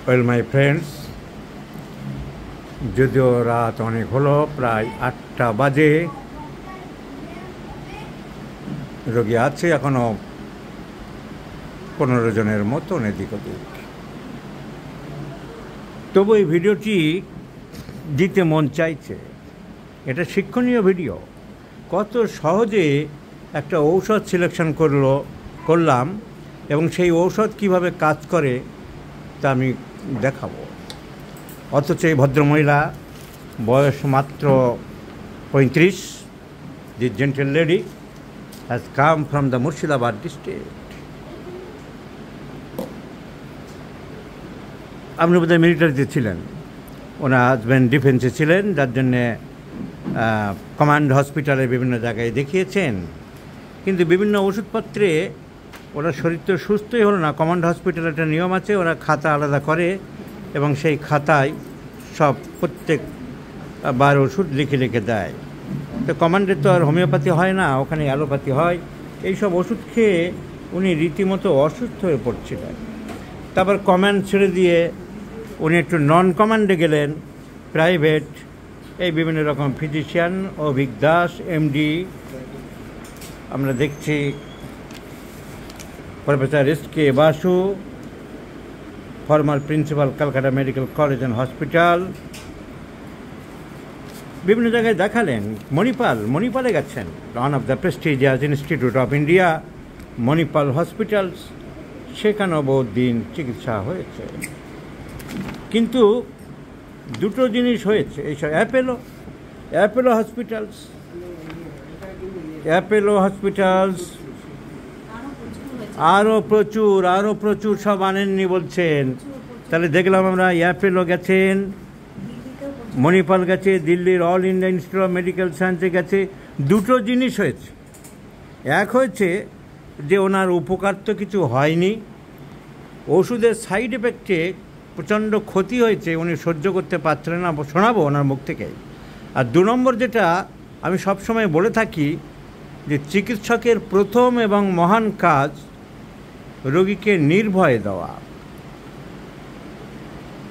Well my friends, যদিও রাত অনেক হলো, প্রায় 8টা বাজে, রোগী আছে এখনও 15 জনের মতন এদিক ওদিক। তবু এই ভিডিওটি দিতে মন চাইছে। এটা শিক্ষণীয় ভিডিও। কত সহজে একটা ঔষধ সিলেকশন করলাম এবং সেই ঔষধ কিভাবে কাজ করে তা আমি দেখাবো। অথচ এই ভদ্রমহিলা বয়স মাত্র 35, the gentle lady has come from the Murshidabad district. আপনি বোধহয় মিলিটারিতে ছিলেন, ওনার হাজব্যান্ড ডিফেন্সে ছিলেন, যার জন্যে কমান্ড হসপিটালে বিভিন্ন জায়গায় দেখিয়েছেন, কিন্তু বিভিন্ন ওষুধপত্রে ওরা শরীর তো সুস্থই হলো না। কমান্ড হসপিটালে একটা নিয়ম আছে, ওরা খাতা আলাদা করে এবং সেই খাতায় সব প্রত্যেক বার ওষুধ লিখে লিখে দেয়। তো কমান্ডের তো আর হোমিওপ্যাথি হয় না, ওখানে অ্যালোপ্যাথি হয়। এইসব ওষুধ খেয়ে উনি রীতিমতো অসুস্থ হয়ে পড়ছিলেন। তারপর কমান্ড ছেড়ে দিয়ে উনি একটু নন কমান্ডে গেলেন, প্রাইভেট। এই বিভিন্ন রকম ফিজিশিয়ান, অভিক দাস এমডি, আমরা দেখছি professor S K. Basu, former principal Calcutta medical college and hospital. বিভিন্ন জায়গায় দেখালেন। মণিপালে গেছেন, one of the prestigious institute of India, Manipal hospitals. সেখানেও বহুত দিন চিকিৎসা হয়েছে, কিন্তু দুটো জিনিস হয়েছে। এইসব অ্যাপেলো হসপিটালস আরও প্রচুর সব আনেননি বলছেন। তাহলে দেখলাম আমরা অ্যাপেলো গেছেন, মণিপাল গেছে, দিল্লির all India institute of medical সায়েন্সে গেছে। দুটো জিনিস হয়েছে। এক হয়েছে যে ওনার উপকার তো কিছু হয়নি, ওষুধের সাইড এফেক্টে প্রচণ্ড ক্ষতি হয়েছে, উনি সহ্য করতে পারছিলেন না। শোনাবো ওনার মুখ থেকে। আর 2 নম্বর যেটা আমি সবসময় বলে থাকি, যে চিকিৎসকের প্রথম এবং মহান কাজ রোগীকে নির্ভয় দেওয়া।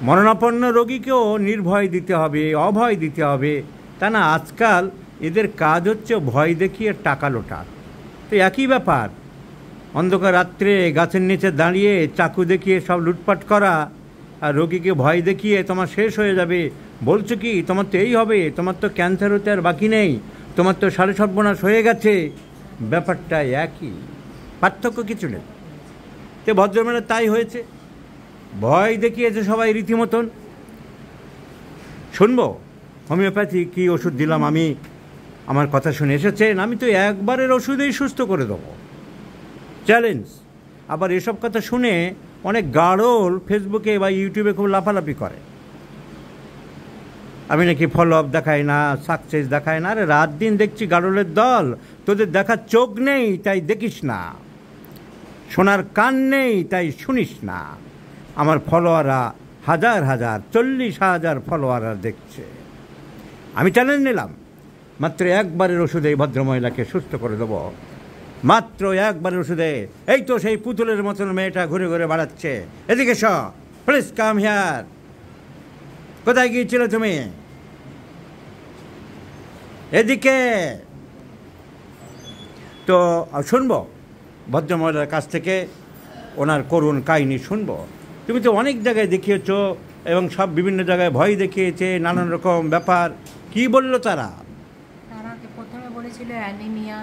মরণাপন্ন রোগীকেও নির্ভয় দিতে হবে, অভয় দিতে হবে, তা না আজকাল এদের কাজ হচ্ছে ভয় দেখিয়ে টাকা লোটা। তো একই ব্যাপার, অন্ধকার রাত্রে গাছের নিচে দাঁড়িয়ে চাকু দেখিয়ে সব লুটপাট করা, আর রোগীকে ভয় দেখিয়ে তোমার শেষ হয়ে যাবে, বলছো কি তোমার তো এই হবে, তোমার তো ক্যান্সার হতে আর বাকি নেই, তোমার তো সাড়ে সর্বনাশ হয়ে গেছে। ব্যাপারটা একই, পার্থক্য কিছু নেই। তো ভদ্রমেলা তাই হয়েছে, ভয় দেখিয়েছে সবাই রীতিমতন। শুনবো হোমিওপ্যাথি কী ওষুধ দিলাম আমি, আমার কথা শুনে এসেছেন। আমি তো একবারের ওষুধেই সুস্থ করে দেবো, চ্যালেঞ্জ। আবার এসব কথা শুনে অনেক গাড়ল ফেসবুকে বা ইউটিউবে খুব লাফালাফি করে, আমি নাকি ফলো আপ দেখাই না, সাকসেস দেখাই না। আরে রাত দিন দেখছি গাড়লের দল, তোদের দেখার চোখ নেই তাই দেখিস না, শোনার কান নেই তাই শুনিস না। আমার ফলোয়াররা হাজার 40,000 ফলোয়াররা দেখছে। আমি চ্যালেঞ্জ নিলাম, মাত্র একবারের ওষুধে এই ভদ্রমহিলাকে সুস্থ করে দেবো, মাত্র একবারের ওষুধে। এই তো সেই পুতুলের মতন মেয়েটা ঘুরে ঘুরে বেড়াচ্ছে, এদিকে স, প্লিজ কাম হিয়ার। কোথায় গিয়েছিলে তুমি? এদিকে। তো শুনবো ভদ্রমহিলার কাছ থেকে ওনার করুণ কাহিনী শুনবো। তুমি তো অনেক জায়গায় দেখিয়েছ এবং সব বিভিন্ন জায়গায় ভয় দেখিয়েছে, নানান রকম ব্যাপার। কি বললো তারা? প্রথমে বলেছিল অ্যানিমিয়া,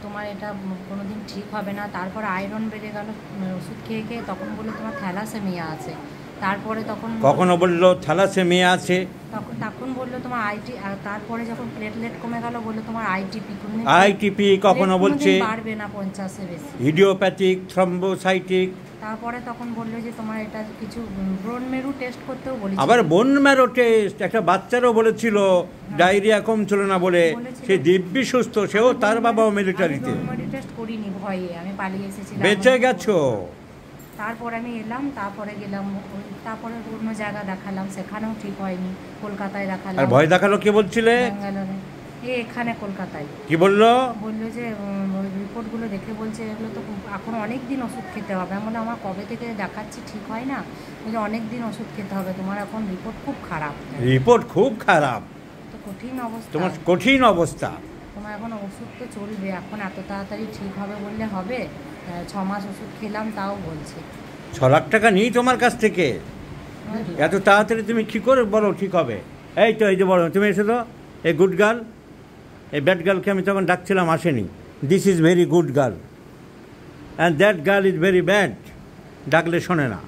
তোমার এটা কোনোদিন ঠিক হবে না। তারপর আয়রন বেড়ে গেল ওষুধ খেয়ে খেয়ে, তখন বললো তোমার থ্যালাসেমিয়া আছে। তারপরে কখনো বললো থ্যালাসেমিয়া আছে, তখন বললো তোমার আইটি। তারপরে যখন প্লেটলেট কমে গেল বললো তোমার আইটিপি। কখনো বলছে পারবে না 50-এর বেশি, ইডিওপ্যাথিক, থ্রম্বোসাইটিক। তারপরে তখন বললো যে তোমার এটা কিছু বোন ম্যারো টেস্ট করতেও বলেছিল। আবার বোন ম্যারো টেস্ট একটা বাচ্চারও বলেছিল, ডায়রিয়া কমছিল না বলে, সে দিব্যি সুস্থ, সেও তার বাবাও মিলিটারিতে। টেস্ট করিনি ভয়ে, আমি পালিয়ে এসেছিলাম, বেঁচে গেছো। তারপরে আমি এলাম, তারপরে গেলাম, তারপরে অন্য জায়গা দেখালাম, সেখানেও ঠিক হয়নি, কলকাতায় দেখালাম। আর ভয় দেখালো কে বলছিলে? ব্যাঙ্গালোরে। এখানে কলকাতায়। কি বললো? বললো যে রিপোর্টগুলো দেখে বলছে এগুলো তো এখন অনেক দিন ওষুধ খেতে হবে। আমি বললাম আমার কবে থেকে দেখাচ্ছি ঠিক হয় না, বলছে অনেক দিন ওষুধ খেতে হবে, তোমার এখন রিপোর্ট খুব খারাপ। রিপোর্ট খুব খারাপ, তো কঠিন অবস্থা, তোমার কঠিন অবস্থা। তোমার এখন ওষুধ তো চলবে, এখন এত তাড়াতাড়ি ঠিক হবে বললে হবে? 6 মাস ওষুধ খেলাম তাও বলছে। 6 লাখ টাকা নিই তোমার কাছ থেকে, এত তাড়াতাড়ি তুমি কী করে বলো ঠিক হবে? এই তো, এই যে বলো, তুমি এসে তো, এই গুড গার্ল, এই ব্যাড গার্লকে আমি তখন ডাকছিলাম, আসেনি। This is very good girl and that girl is very bad, ডাকলে শোনে না।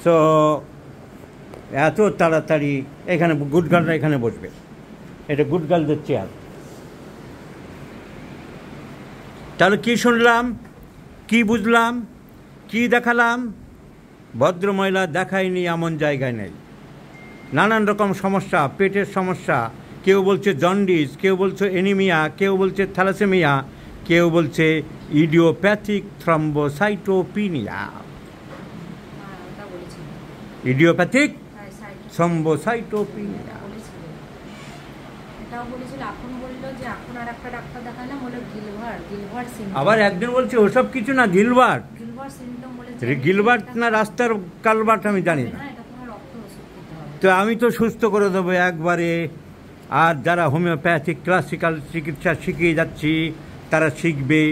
সো এত তাড়াতাড়ি এখানে গুড গার্লরা এখানে বসবে, এটা গুড গার্লদের চেয়ার। তাহলে কী শুনলাম, কি বুঝলাম, কি দেখালাম? ভদ্রমহিলা দেখায়নি এমন জায়গায় নেই। নানান রকম সমস্যা, পেটের সমস্যা, কেউ বলছে জন্ডিস, কেউ বলছে এনিমিয়া, কেউ বলছে থ্যালাসেমিয়া, কেউ বলছে ইডিওপ্যাথিক থ্রম্বোসাইটোপিনিয়া। ইডিওপ্যাথিক থ্রম্বোসাইটোপিনিয়া। আবার একদিন বলছে ওসব কিছু না, গিলবার্ট। গিলবার্ট না রাস্তার কালবার্ট আমি জানি না। তো আমি তো সুস্থ করে দেবো একবারে। আর যারা হোমিওপ্যাথিক ক্লাসিক্যাল চিকিৎসা শিখিয়ে যাচ্ছি তারা শিখবে,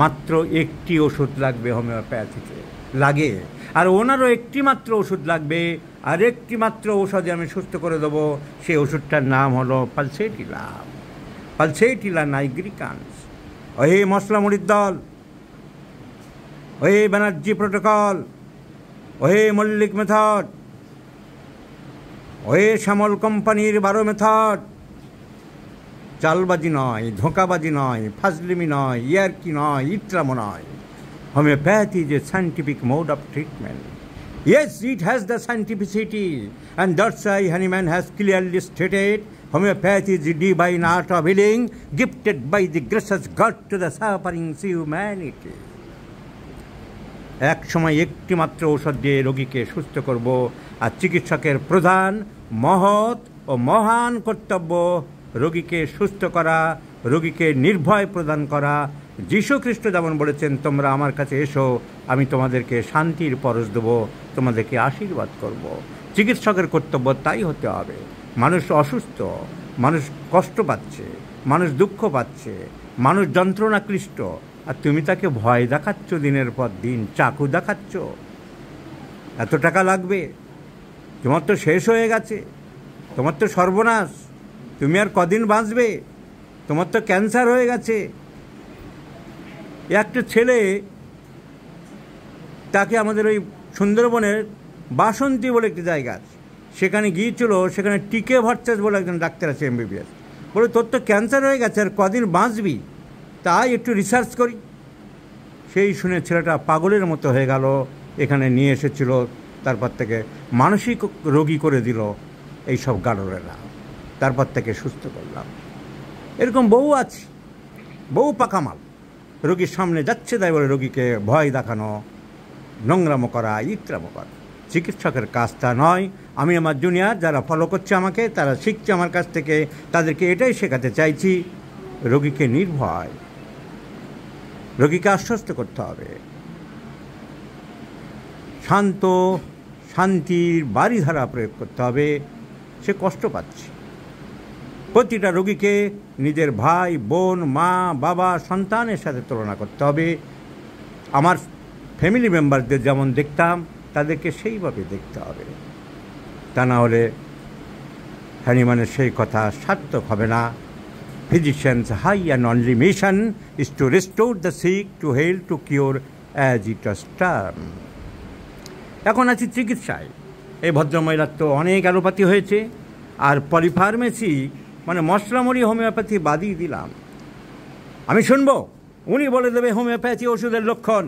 মাত্র একটি ওষুধ লাগবে হোমিওপ্যাথিতে লাগে, আর ওনারও একটি মাত্র ওষুধ লাগবে, আর একটি মাত্র ঔষধে আমি সুস্থ করে দেবো। সেই ওষুধটার নাম হলো পালসেটিলা, পালসেটিলা নাইগ্রিকান্স। ওহে মশলা মুড়ির দল, ওহে ব্যানার্জি প্রোটোকল, ওহে মল্লিক মেথড, ওহে শ্যামল কোম্পানির 12 মেথড, চালবাজি নয়, ধোঁকাবাজি নয়, ফাজলিমি নয়, ইয়ারকি নয়, ইত্রামো নয়। Homeopathy is a scientific mode of treatment. Yes, it has the scientificity, and that's why Hahnemann has clearly stated homeopathy is the divine art of healing, gifted by the gracious God to the suffering humanity. এক সময় একটি মাত্র ঔষধ দিয়ে রোগীকে সুস্থ করব, আর চিকিৎসকের প্রধান মহৎ ও মহান কর্তব্য রোগীকে সুস্থ করা, রোগীকে নির্ভয় প্রদান করা। যীশু খ্রিস্ট যেমন বলেছেন, তোমরা আমার কাছে এসো, আমি তোমাদেরকে শান্তির পরশ দেবো, তোমাদেরকে আশীর্বাদ করব। চিকিৎসকের কর্তব্য তাই হতে হবে। মানুষ অসুস্থ, মানুষ কষ্ট পাচ্ছে, মানুষ দুঃখ পাচ্ছে, মানুষ যন্ত্রণাক্লিষ্ট, আর তুমি তাকে ভয় দেখাচ্ছ, দিনের পর দিন চাকু দেখাচ্ছ। এত টাকা লাগবে, তোমার তো শেষ হয়ে গেছে, তোমার তো সর্বনাশ, তুমি আর কদিন বাঁচবে, তোমার তো ক্যান্সার হয়ে গেছে। একটা ছেলে, তাকে আমাদের ওই সুন্দরবনের বাসন্তী বলে একটি জায়গা আছে, সেখানে গিয়েছিল। সেখানে টিকে ভট্টাচার্য বলে একজন ডাক্তার আছে, MBBS, বলে তোর তো ক্যান্সার হয়ে গেছে, আর কদিন বাঁচবি, তাই একটু রিসার্চ করি। সেই শুনে ছেলেটা পাগলের মতো হয়ে গেল, এখানে নিয়ে এসেছিল, তারপর থেকে মানসিক রোগী করে দিল এইসব গাড়রেরা, তারপর থেকে সুস্থ করলাম। এরকম বহু আছে, বহু পাকামাল। রোগীর সামনে যাচ্ছে তাই বলে রোগীকে ভয় দেখানো, নোংরামো করা, ইত্রামো করা। চিকিৎসকের কাজ তা নয়। আমি আমার জুনিয়র যারা ফলো করছে আমাকে, তারা শিখছে আমার কাছ থেকে, তাদেরকে এটাই শেখাতে চাইছি, রোগীকে নির্ভয়, রোগীকে আশ্বস্ত করতে হবে, শান্ত শান্তির বাড়িধারা প্রয়োগ করতে হবে। সে কষ্ট পাচ্ছে। প্রতিটা রোগীকে নিজের ভাই, বোন, মা, বাবা, সন্তানের সাথে তুলনা করতে হবে। আমার ফ্যামিলি মেম্বারদের যেমন দেখতাম, তাদেরকে সেইভাবে দেখতে হবে। তা না হলে হ্যানিম্যানের সেই কথা সার্থক হবে না। Physician's high and only mission is to restore the sick to health, to cure as it was termed. এখন আছি চিকিৎসায়। এই ভদ্রমহিলার তো অনেক অ্যালোপ্যাথি হয়েছে, আর পলিফার্মেসি মানে মশলামরি হোমিওপ্যাথি বাদই দিলাম। আমি শুনবো, উনি বলে দেবে হোমিওপ্যাথি ওষুধের লক্ষণ।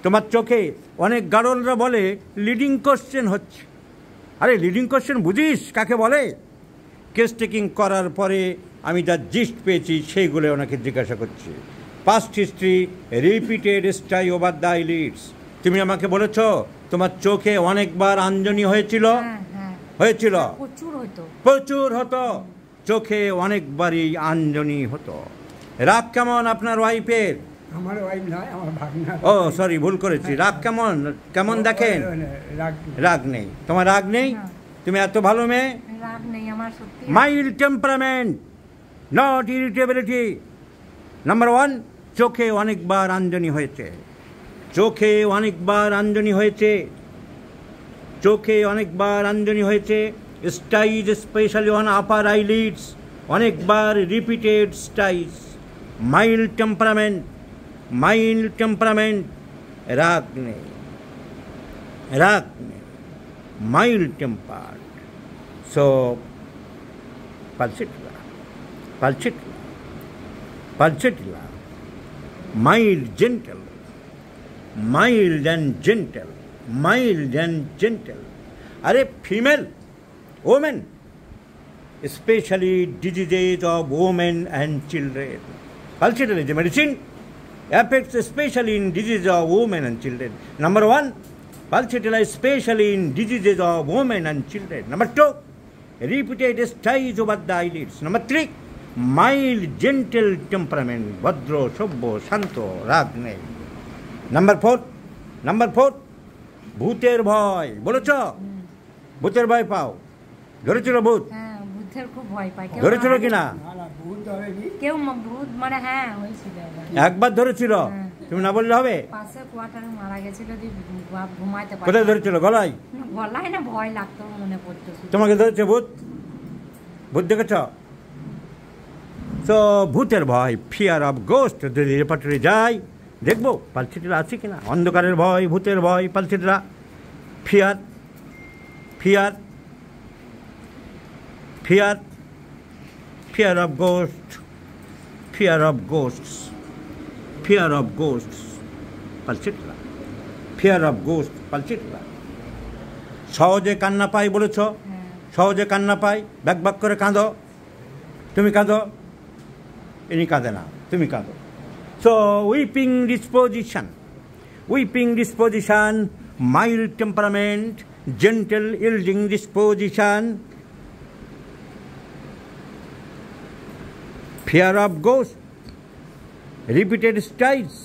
তোমার চোখে অনেক গাড়লরা বলে লিডিং কোশ্চেন হচ্ছে। আরে লিডিং কোশ্চেন বুঝিস কাকে বলে? কেস টেকিং করার পরে আমি যা জিস্ট পেয়েছি সেইগুলো ওনাকে জিজ্ঞাসা করছি। Past history, repeated sty over the eyelids. তুমি আমাকে বলেছ তোমার চোখে অনেকবার আঞ্জনি হয়েছিল, হয়েছিল, প্রচুর হতো। চোখে অনেকবারই আঞ্জনি হতো। রাগ কেমন আপনার ওয়াইফের? আমার ওয়াইফ নয়, আমার ভাগনা। ও সরি, ভুল করেছি। রাগ কেমন কেমন দেখেন? রাগ রাগ নেই, তোমার রাগ নেই, না। তুমি এত ভালো মেয়ে। রাগ নেই আমার সত্যি। Mild temperament, not irritability. Number one, চোখে অনেকবার আঞ্জনি হয়েছে, চোখে অনেকবার আঞ্জনি হয়েছে, চোখে অনেকবার আঞ্জনি হয়েছে। স্টাইজ স্পেশালি অন আপার আইলিডস, অনেকবার repeated styes. Mild temperament, mild temperament, রাগ নেই, রাগ নেই, mild temper. So Pulsatilla, Pulsatilla, Pulsatilla, mild, gentle, mild and gentle, mild and gentle. Are female, women, especially diseases of women and children. Pulsatilla is a medicine, affects especially in diseases of women and children. Number one, Pulsatilla especially in diseases of women and children. Number two, repeated styles over the eyelids. Number three, mild, gentle temperament. Bhadro, Shobho, Shanto, রাগ নেই। Number four, ভূতের ভয়। বলেছ? ভূতের ভয় পাও? ধরেছিল ভূত? হ্যাঁ, ভূতের খুব ভয় পাই। কেউ ধরেছিল কিনা? ভূত হয়নি। কেউ ভূত মানে হ্যাঁ হয়েছিল একবার। একবার ধরেছিল? হ্যাঁ। তুমি না বললে হবে? পাশে কোয়ার্টারে মারা গেছিল, ঘুমাইতে পারি। কোথায় ধরেছিল? গলায়? গলায় না, ভয় লাগতো, মনে পড়তো শুধু। তোমাকে ধরেছে ভূত? ভূত দেখেছ? তো ভূতের ভয়, ফিয়ার অফ গোস্ট, যদি রেপার্টরি যাই দেখবো পালসিটরা আছে কিনা। অন্ধকারের ভয়, ভূতের ভয়, pulsatilla. Fear, fear, fear, fear of ghost, fear of ghosts, fear of ghosts, pulsatilla, fear of ghost, pulsatilla. সহজে কান্না পাই বলেছ? সহজে কান্না পাই, ব্যাক ব্যাক করে কাঁদো। তুমি কাঁদো? ইনি কাঁদে না, তুমি কাঁদো। So weeping disposition, weeping disposition, mild temperament, gentle yielding disposition, fear of ghost, repeated styles,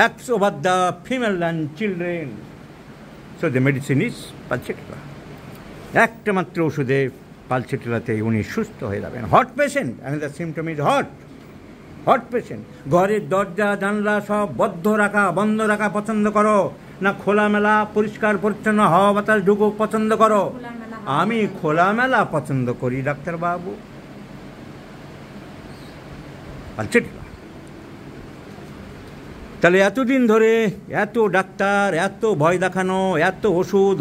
acts over the female and children. So the medicine is Pulsatilla. একটা মাত্র ওষুধে পালসেটিলাতে উনি সুস্থ হয়ে যাবেন। Hot patient, another symptom is hot, hot patient. ঘরের দরজা জানলা সব বন্ধ রাখা পছন্দ করো না খোলামেলা পরিষ্কার পরিচ্ছন্ন হাওয়া বাতাস ঢুকুক পছন্দ করো? আমি খোলামেলা পছন্দ করি ডাক্তারবাবু। পালসেটিলা। তাহলে এতদিন ধরে এত ডাক্তার, এত ভয় দেখানো, এত ওষুধ,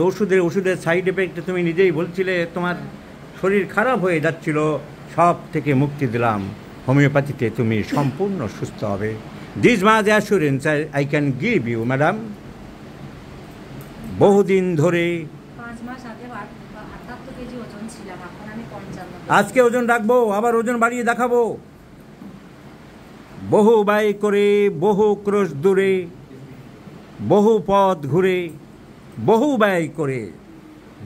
ওষুধের সাইড এফেক্ট তুমি নিজেই বলছিলে তোমার শরীর খারাপ হয়ে যাচ্ছিল, সব থেকে মুক্তি দিলাম। হোমিওপ্যাথিতে তুমি সম্পূর্ণ সুস্থ হবে। This much assurance I can give you madam. বহুদিন ধরে 5 মাস আগে 78 কেজি ওজন ছিলাম, এখন আমি 55। আজকে ওজন রাখবো, আবার ওজন বাড়িয়ে দেখাবো। বহু ব্যয় করে, বহু ক্রোশ দূরে, বহু পথ ঘুরে, বহু ব্যয় করে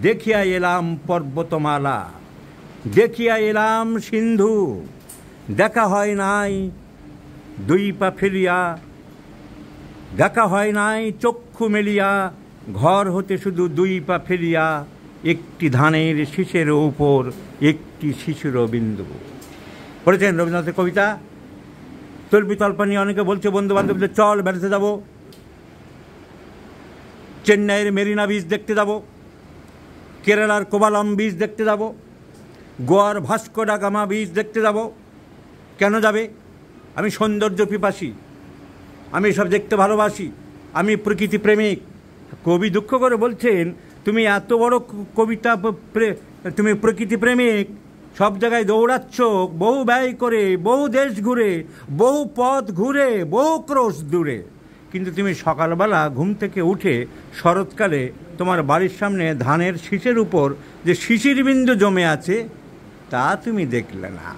দেখিয়া এলাম পর্বতমালা, দেখিয়া এলাম সিন্ধু। দেখা হয় নাই দুই পা ফেলিয়া, দেখা হয় নাই চক্ষু মেলিয়া, ঘর হতে শুধু 2 পা ফেলিয়া, একটি ধানের শীষের উপর একটি শিশুর বিন্দু। পড়েছেন রবীন্দ্রনাথের কবিতা? তল্পি তল্পা নিয়ে অনেকে বলছে বন্ধু বান্ধবদের চল বেড়াতে যাব, চেন্নাইয়ের মেরিনা বিচ দেখতে যাব, কেরালার কোবালম বিচ দেখতে যাব, গোয়ার ভাস্কো ডা গামা বিচ দেখতে যাব। কেন যাবে? আমি সৌন্দর্য পিপাসী, আমি এসব দেখতে ভালোবাসি, আমি প্রকৃতি প্রেমিক। কবি দুঃখ করে বলছেন তুমি এত বড় কবিতা, তুমি প্রকৃতি প্রেমিক, সব জায়গায় দৌড়াচ্ছ, বহু ব্যয় করে, বহু দেশ ঘুরে, বহু পথ ঘুরে, বহু ক্রোশ দূরে, কিন্তু তুমি সকালবেলা ঘুম থেকে উঠে শরৎকালে তোমার বাড়ির সামনে ধানের শীষের উপর যে শিশির বিন্দু জমে আছে তা তুমি দেখলে না।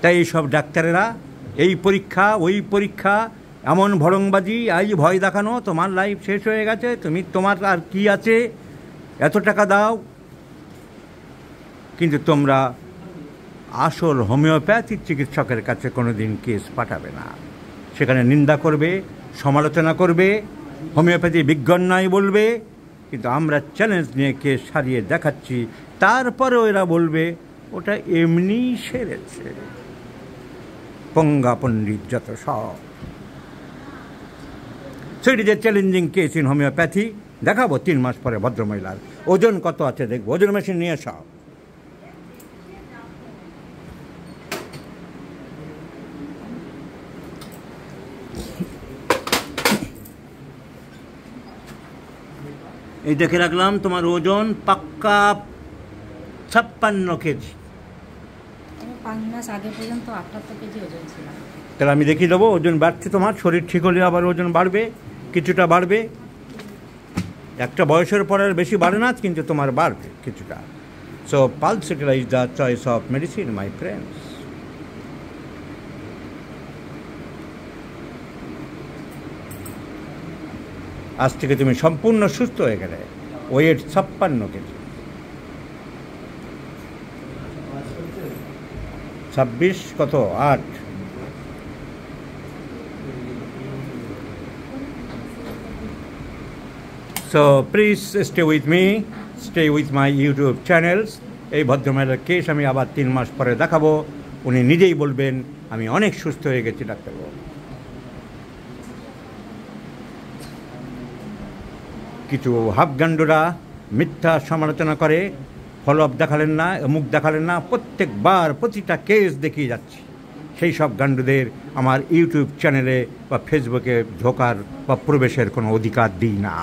তাই এইসব ডাক্তারেরা এই পরীক্ষা ওই পরীক্ষা, এমন ভড়ংবাজি, এই ভয় দেখানো, তোমার লাইফ শেষ হয়ে গেছে, তুমি তোমার আর কি আছে, এত টাকা দাও, কিন্তু তোমরা আসল হোমিওপ্যাথিক চিকিৎসকের কাছে কোনো দিন কেস পাঠাবে না। সেখানে নিন্দা করবে, সমালোচনা করবে, হোমিওপ্যাথি বিজ্ঞান নয় বলবে, কিন্তু আমরা চ্যালেঞ্জ নিয়ে কেস সারিয়ে দেখাচ্ছি, তারপরেও এরা বলবে ওটা এমনি সেরেছে। পঙ্গা পণ্ডিত যত সব। So it is a challenging case in homeopathy. দেখাবো 3 মাস পরে ভদ্রমহিলার ওজন কত আছে দেখবো। ওজন মেশিন নিয়ে সব। এই দেখে রাখলাম তোমার ওজন পাক্কা 56 কেজি। আমি 5 মাস আগে পর্যন্ত 78 কেজি ওজন ছিল। তাহলে আমি দেখিয়ে দেবো ওজন বাড়ছে তোমার। শরীর ঠিক হলে আবার ওজন বাড়বে, কিছুটা বাড়বে। একটা বয়সের পর আর বেশি বাড়ে না, কিন্তু তোমার বাড়বে কিছুটা। So pulsatilla is the choice of medicine my friends. আজ থেকে তুমি সম্পূর্ণ সুস্থ হয়ে গেলে। Wait 56 KG. 26 কত 8। So please stay with me, stay with my YouTube channels. এই ভদ্রমহিলার কেস আমি আবার 3 মাস পরে দেখাবো। উনি নিজেই বলবেন আমি অনেক সুস্থ হয়ে গেছি ডাক্তারবাবু। কিছু হাফগান্ডুরা মিথ্যা সমালোচনা করে, ফলো আপ দেখালেন না, মুখ দেখালেন না, প্রত্যেকবার প্রতিটা কেস দেখিয়ে যাচ্ছি। সেই সব গান্ডুদের আমার ইউটিউব চ্যানেলে বা ফেসবুকে ঢোকার বা প্রবেশের কোনো অধিকার দিই না।